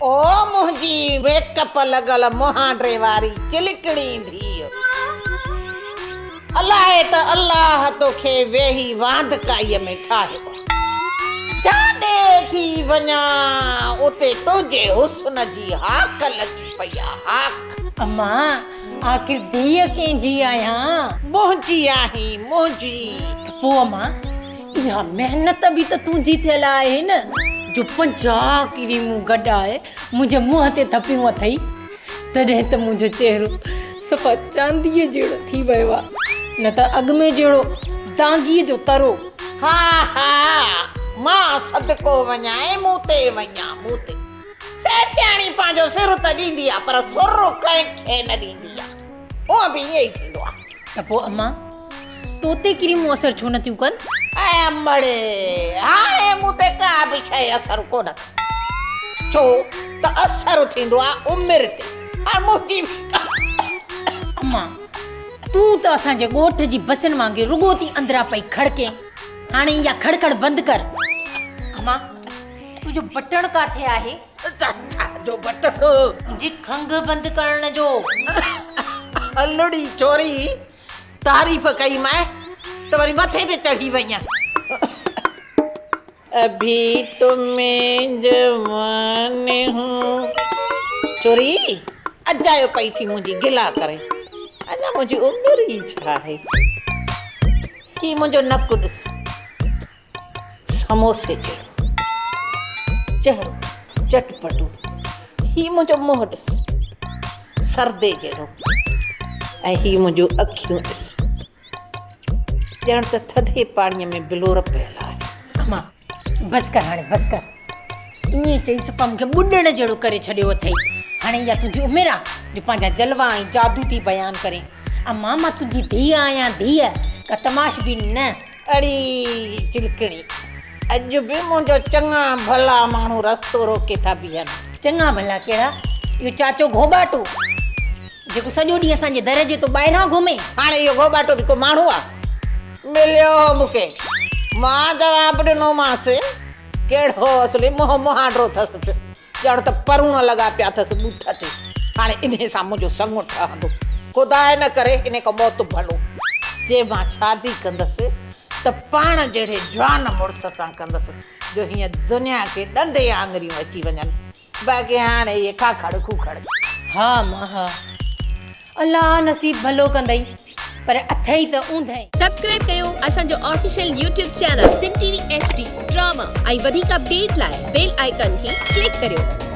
ओ मुंहिंजी मेकअप लॻल मुहांडे वारी चिलकड़ी धीउ, अलाए त अल्लाह तोखे वेही वांदकाईअ में ठाहियो। जाॾे थी वञा उते तुंहिंजे हुस्न जी हाक लॻी पई आहे, हाक। अम्मा आखिर धीअ कंहिंजी आहियां? मुंहिंजी आहीं, मुंहिंजी। पोइ अम्मा इहा महिनत बि त तुंहिंजी थियल आहे न, जो 50 क्रीमूं गॾाए मुंहिंजे मुंहं ते थपियूं अथई, तॾहिं त मुंहिंजो चहिरो सफ़ा चांदीअ जहिड़ो थी वियो आहे, न त अॻ में जहिड़ो दांगीअ जो तरो। हा हा, मां सदको वञाए मूं ते वञा, मूं ते। सेठियाणी पंहिंजो सिर त ॾींदी आहे, पर सुर कंहिंखे न ॾींदी आहे। उहो बि ईअं ई थींदो आहे। त पोइ अम्मा तोते क्रीमूं असर छो नथियूं कनि? ऐं अमड़े, हाणे मूं ते का बि शइ असर कोन कई, छो त असर थींदो आहे उमिरि ते। हाणे मुंहिंजी अम्मा तूं त असांजे ॻोठ जी बसनि वांगुरु रुॻो थी अंदरां पई खड़के, हाणे इहा खड़खड़ बंदि कर। अम्मा तुंहिंजो बटण किथे आहे? जो बटण जी खंघि बंदि करण जो। हलड़ी चोरी तारीफ़ कई मैं तो वरी मथे ते चढ़ी वई। अभी तुम्हें जवान हूँ चोरी अजायो पई थी मुंहिंजी गिला करे। अञा मुंहिंजी उमिरि ई छा आहे। ही मुंहिंजो नकु ॾिस, समोसे जहिड़ो चहिरो चटपटो। ही मुंहिंजो मुंहुं ॾिस, सरदे जहिड़ो। ऐं ही मुंहिंजो अखियूं ॾिस, ॼण त थधे पाणीअ में बिलोर पियल आहे। अम्मा बसि कर, हाणे बसि कर। ईअं चई सफ़ा मूंखे ॿुॾण जहिड़ो करे छॾियो अथई। हाणे इहा तुंहिंजी उमिरि आहे जो पंहिंजा जलवा ऐं जादू थी बयानु करे। अम्मा मां तुंहिंजी धीउ आहियां, धीउ, का तमाश बि न। अड़ी चिलकणी, अॼु बि मुंहिंजो चङा भला माण्हू रस्तो रोके था बीहनि। चङा भला कहिड़ा? इहो चाचो घोॿाटो जेको सॼो ॾींहुं असांजे दर जे तो ॿाहिरां घुमे। हाणे इहो घोॿाटो बि को माण्हू आहे? मिलियो मूंखे, मां जवाबु ॾिनोमांसि कहिड़ो असली मुहांडो अथसि, ॼण त परूण लॻा पिया अथसि ॾूठ ते। हाणे इन सां मुंहिंजो संग ठहंदो। ख़ुदा न करे इन खां मौत भलो। जे मां शादी कंदसि त पाण जहिड़े जवान मुड़ुस सां कंदसि जो हीअं दुनिया खे ॾंदे आङुरियूं अची वञनि। बाक़ी हाणे इहे खाखड़ खूखड़। हा मां हा, अलाह नसीब भलो कंदई, पर अथई त ऊंधई। सब्सक्राइब कयो असांजो official YouTube channel Singh TV HD drama ऐं वधीक अपडेट लाइ बेल आइकन खे क्लिक करियो।